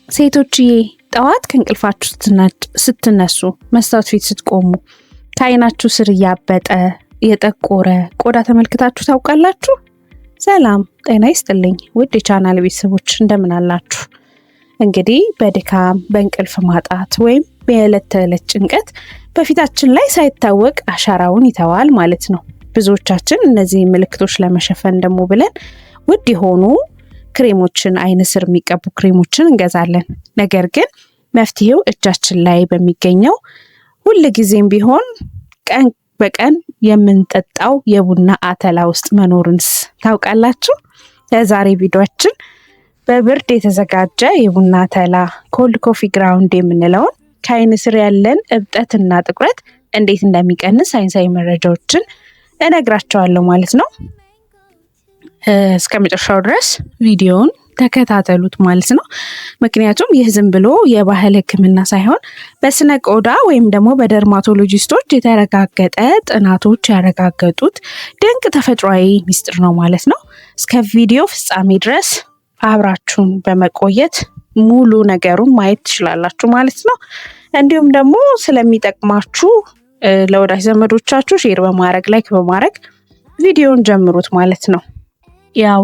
ሴቶችዬ ጠዋት ከእንቅልፋችሁ ስትነሱ መስታወት ፊት ስትቆሙ ከዓይናችሁ ስር እያበጠ የጠቆረ ቆዳ ተመልክታችሁ ታውቃላችሁ? ሰላም ጤና ይስጥልኝ ውድ የቻናል ቤተሰቦች እንደምን አላችሁ? እንግዲህ በድካም በእንቅልፍ ማጣት ወይም በዕለት ተዕለት ጭንቀት በፊታችን ላይ ሳይታወቅ አሻራውን ይተዋል ማለት ነው። ብዙዎቻችን እነዚህ ምልክቶች ለመሸፈን ደግሞ ብለን ውድ የሆኑ ክሬሞችን አይን ስር የሚቀቡ ክሬሞችን እንገዛለን። ነገር ግን መፍትሄው እጃችን ላይ በሚገኘው ሁል ጊዜም ቢሆን ቀን በቀን የምንጠጣው የቡና አተላ ውስጥ መኖርንስ ታውቃላችሁ? ለዛሬ ቪዲዮአችን በብርድ የተዘጋጀ የቡና አተላ ኮልድ ኮፊ ግራውንድ የምንለውን ከዓይን ስር ያለን እብጠትና ጥቁረት እንዴት እንደሚቀንስ ሳይንሳዊ መረጃዎችን እነግራቸዋለሁ ማለት ነው። እስከ መጨረሻው ድረስ ቪዲዮውን ተከታተሉት ማለት ነው። ምክንያቱም ይህ ዝም ብሎ የባህል ሕክምና ሳይሆን በስነ ቆዳ ወይም ደግሞ በደርማቶሎጂስቶች የተረጋገጠ ጥናቶች ያረጋገጡት ድንቅ ተፈጥሯዊ ሚስጥር ነው ማለት ነው። እስከ ቪዲዮ ፍጻሜ ድረስ አብራችሁን በመቆየት ሙሉ ነገሩን ማየት ትችላላችሁ ማለት ነው። እንዲሁም ደግሞ ስለሚጠቅማችሁ ለወዳጅ ዘመዶቻችሁ ሼር በማድረግ ላይክ በማድረግ ቪዲዮውን ጀምሩት ማለት ነው። ያው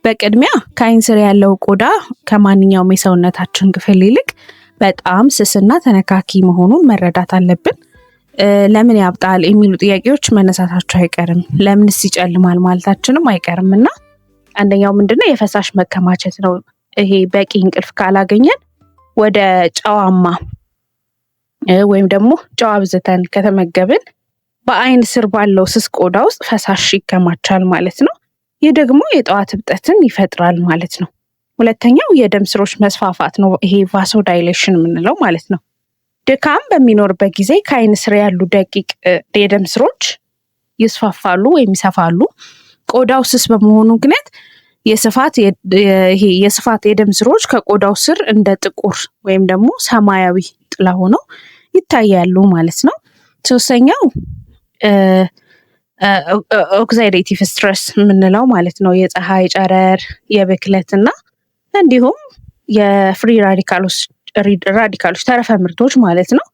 በቅድሚያ ከዓይን ስር ያለው ቆዳ ከማንኛውም የሰውነታችን ክፍል ይልቅ በጣም ስስና ተነካኪ መሆኑን መረዳት አለብን። ለምን ያብጣል የሚሉ ጥያቄዎች መነሳታቸው አይቀርም። ለምንስ ይጨልማል ማለታችንም አይቀርም እና አንደኛው ምንድነው የፈሳሽ መከማቸት ነው። ይሄ በቂ እንቅልፍ ካላገኘን ወደ ጨዋማ ወይም ደግሞ ጨው አብዝተን ከተመገብን በዓይን ስር ባለው ስስ ቆዳ ውስጥ ፈሳሽ ይከማቻል ማለት ነው። ይህ ደግሞ የጠዋት እብጠትን ይፈጥራል ማለት ነው። ሁለተኛው የደም ስሮች መስፋፋት ነው። ይሄ ቫሶዳይሌሽን የምንለው ማለት ነው። ድካም በሚኖርበት ጊዜ ከዓይን ስር ያሉ ደቂቅ የደም ስሮች ይስፋፋሉ ወይም ይሰፋሉ። ቆዳው ስስ በመሆኑ ምክንያት የስፋት የደም ስሮች ከቆዳው ስር እንደ ጥቁር ወይም ደግሞ ሰማያዊ ጥላ ሆነው ይታያሉ ማለት ነው። ሶስተኛው ኦክሲዴቲቭ ስትረስ የምንለው ማለት ነው። የፀሐይ ጨረር፣ የብክለት እና እንዲሁም የፍሪ ራዲካሎች ተረፈ ምርቶች ማለት ነው።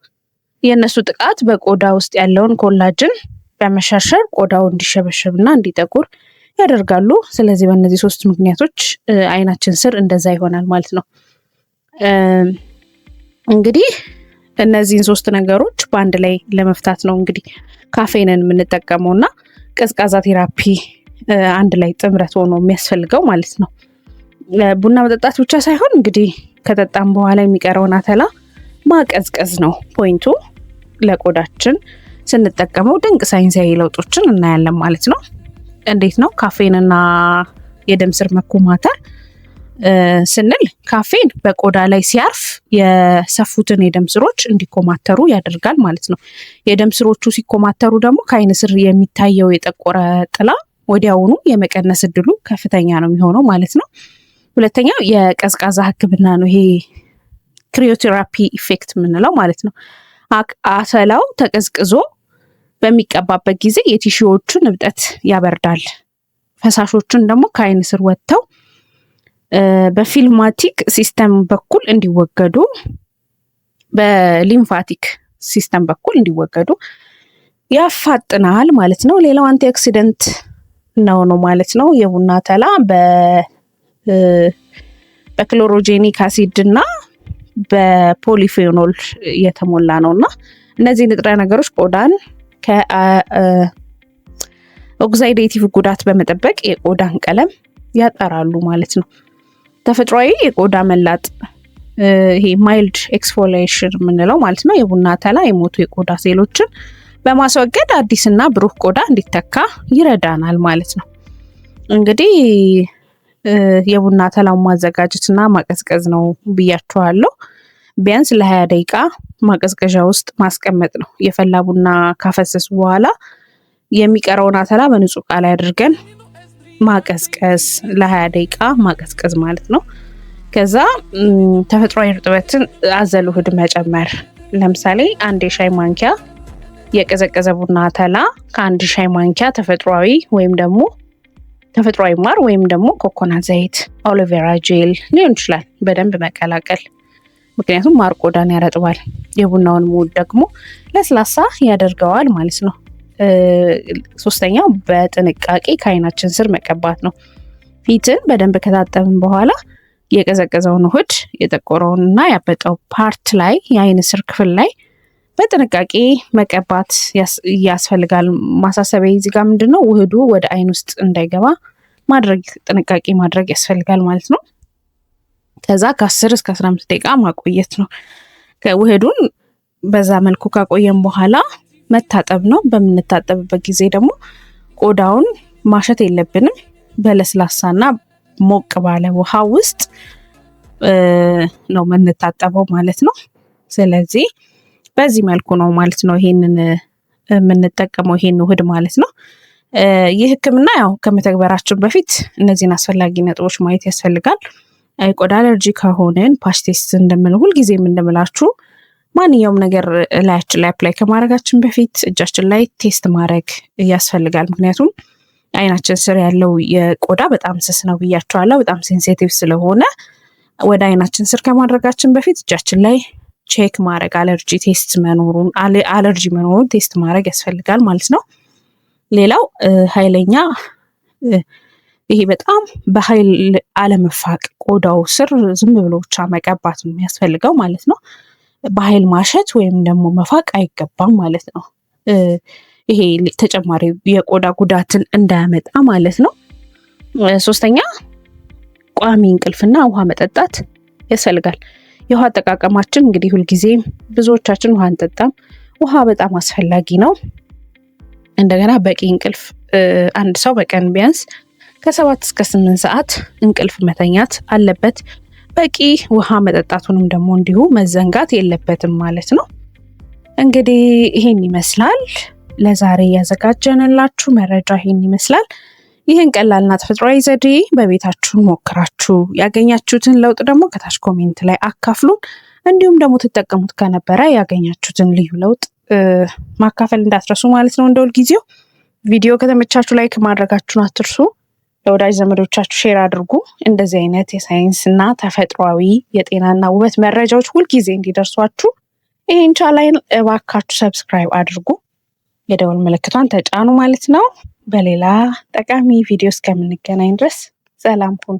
የእነሱ ጥቃት በቆዳ ውስጥ ያለውን ኮላጅን በመሸርሸር ቆዳው እንዲሸበሸብና እንዲጠቁር ያደርጋሉ። ስለዚህ በእነዚህ ሶስት ምክንያቶች ዓይናችን ስር እንደዛ ይሆናል ማለት ነው። እንግዲህ እነዚህን ሶስት ነገሮች በአንድ ላይ ለመፍታት ነው እንግዲህ ካፌንን የምንጠቀመው እና ቀዝቃዛ ቴራፒ አንድ ላይ ጥምረት ሆኖ የሚያስፈልገው ማለት ነው። ቡና መጠጣት ብቻ ሳይሆን እንግዲህ ከጠጣም በኋላ የሚቀረውን አተላ ማቀዝቀዝ ነው ፖይንቱ። ለቆዳችን ስንጠቀመው ድንቅ ሳይንሳዊ ለውጦችን እናያለን ማለት ነው። እንዴት ነው ካፌንና የደም ስር መኮማተር ስንል? ካፌን በቆዳ ላይ ሲያርፍ የሰፉትን የደም ስሮች እንዲኮማተሩ ያደርጋል ማለት ነው። የደም ስሮቹ ሲኮማተሩ ደግሞ ከዓይን ስር የሚታየው የጠቆረ ጥላ ወዲያውኑ የመቀነስ እድሉ ከፍተኛ ነው የሚሆነው ማለት ነው። ሁለተኛው የቀዝቃዛ ሕክምና ነው። ይሄ ክሪዮቴራፒ ኢፌክት የምንለው ማለት ነው። አተላው ተቀዝቅዞ በሚቀባበት ጊዜ የቲሹዎቹን እብጠት ያበርዳል። ፈሳሾችን ደግሞ ከዓይን ስር ወጥተው በፊልማቲክ ሲስተም በኩል እንዲወገዱ፣ በሊምፋቲክ ሲስተም በኩል እንዲወገዱ ያፋጥናል ማለት ነው። ሌላው አንቲኦክሲደንት ነው ማለት ነው። የቡና አተላ በክሎሮጄኒክ አሲድ እና በፖሊፌኖል የተሞላ ነው እና እነዚህ ንጥረ ነገሮች ቆዳን ከኦክሲዴቲቭ ጉዳት በመጠበቅ የቆዳን ቀለም ያጠራሉ ማለት ነው። ተፈጥሯዊ የቆዳ መላጥ ይሄ ማይልድ ኤክስፎሊዬሽን የምንለው ማለት ነው። የቡና አተላ የሞቱ የቆዳ ሴሎችን በማስወገድ አዲስና ብሩህ ቆዳ እንዲተካ ይረዳናል ማለት ነው። እንግዲህ የቡና አተላውን ማዘጋጀትና ማቀዝቀዝ ነው ብያችኋለሁ። ቢያንስ ለ20 ደቂቃ ማቀዝቀዣ ውስጥ ማስቀመጥ ነው። የፈላ ቡና ካፈሰሱ በኋላ የሚቀረውን አተላ በንጹህ ዕቃ ላይ አድርገን ማቀዝቀዝ፣ ለ20 ደቂቃ ማቀዝቀዝ ማለት ነው። ከዛ ተፈጥሯዊ እርጥበትን አዘል ውህድ መጨመር። ለምሳሌ 1 የሻይ ማንኪያ የቀዘቀዘ ቡና አተላ ከ1 ሻይ ማንኪያ ተፈጥሯዊ ወይም ደግሞ ተፈጥሯዊ ማር ወይም ደግሞ ኮኮናት ዘይት፣ ኦሊቬራ ጄል ሊሆን ይችላል በደንብ መቀላቀል። ምክንያቱም ማር ቆዳን ያረጥባል። የቡናውን ሙድ ደግሞ ለስላሳ ያደርገዋል ማለት ነው። ሶስተኛው በጥንቃቄ ከአይናችን ስር መቀባት ነው። ፊትን በደንብ ከታጠብን በኋላ የቀዘቀዘውን ውህድ የጠቆረውንና ያበጠው ፓርት ላይ የአይን ስር ክፍል ላይ በጥንቃቄ መቀባት ያስፈልጋል። ማሳሰቢያ እዚህ ጋር ምንድነው ውህዱ ወደ አይን ውስጥ እንዳይገባ ጥንቃቄ ማድረግ ያስፈልጋል ማለት ነው። ከዛ ከ10 እስከ 15 ደቂቃ ማቆየት ነው። ውህዱን በዛ መልኩ ካቆየን በኋላ መታጠብ ነው። በምንታጠብበት ጊዜ ደግሞ ቆዳውን ማሸት የለብንም። በለስላሳና ሞቅ ባለ ውሃ ውስጥ ነው የምንታጠበው ማለት ነው። ስለዚህ በዚህ መልኩ ነው ማለት ነው ይሄንን የምንጠቀመው ይሄን ውህድ ማለት ነው። ይህ ህክምና ያው ከመተግበራችን በፊት እነዚህን አስፈላጊ ነጥቦች ማየት ያስፈልጋል። ቆዳ አለርጂ ከሆነን ፓች ቴስት ሁልጊዜም እንደምላችሁ ማንኛውም ነገር ላያችን ላይ አፕላይ ከማድረጋችን በፊት እጃችን ላይ ቴስት ማድረግ ያስፈልጋል። ምክንያቱም አይናችን ስር ያለው የቆዳ በጣም ስስ ነው ብያቸዋለሁ። በጣም ሴንሲቲቭ ስለሆነ ወደ አይናችን ስር ከማድረጋችን በፊት እጃችን ላይ ቼክ ማድረግ አለርጂ መኖሩን ቴስት ማድረግ ያስፈልጋል ማለት ነው። ሌላው ኃይለኛ ይሄ በጣም በኃይል አለመፋቅ ቆዳው ስር ዝም ብሎ ብቻ መቀባት ነው የሚያስፈልገው ማለት ነው። በኃይል ማሸት ወይም ደግሞ መፋቅ አይገባም ማለት ነው። ይሄ ተጨማሪ የቆዳ ጉዳትን እንዳያመጣ ማለት ነው። ሶስተኛ ቋሚ እንቅልፍና ውሃ መጠጣት ያስፈልጋል። የውሃ አጠቃቀማችን እንግዲህ ሁልጊዜም ብዙዎቻችን ውሃ አንጠጣም። ውሃ በጣም አስፈላጊ ነው። እንደገና በቂ እንቅልፍ አንድ ሰው በቀን ቢያንስ ከ7 እስከ 8 ሰዓት እንቅልፍ መተኛት አለበት። በቂ ውሃ መጠጣቱንም ደግሞ እንዲሁ መዘንጋት የለበትም ማለት ነው። እንግዲህ ይሄን ይመስላል ለዛሬ ያዘጋጀንላችሁ መረጃ ይሄን ይመስላል። ይህን ቀላልና ተፈጥሯዊ ዘዴ በቤታችሁ ሞክራችሁ ያገኛችሁትን ለውጥ ደግሞ ከታች ኮሜንት ላይ አካፍሉን። እንዲሁም ደግሞ ትጠቀሙት ከነበረ ያገኛችሁትን ልዩ ለውጥ ማካፈል እንዳትረሱ ማለት ነው። እንደሁል ጊዜው ቪዲዮ ከተመቻችሁ ላይክ ማድረጋችሁን አትርሱ። ለወዳጅ ዘመዶቻችሁ ሼር አድርጉ። እንደዚህ አይነት የሳይንስና ተፈጥሯዊ የጤናና ውበት መረጃዎች ሁልጊዜ እንዲደርሷችሁ ይህን ቻናል እባካችሁ ሰብስክራይብ አድርጉ። የደወል ምልክቷን ተጫኑ ማለት ነው። በሌላ ጠቃሚ ቪዲዮ እስከምንገናኝ ድረስ ሰላም ሁኑ።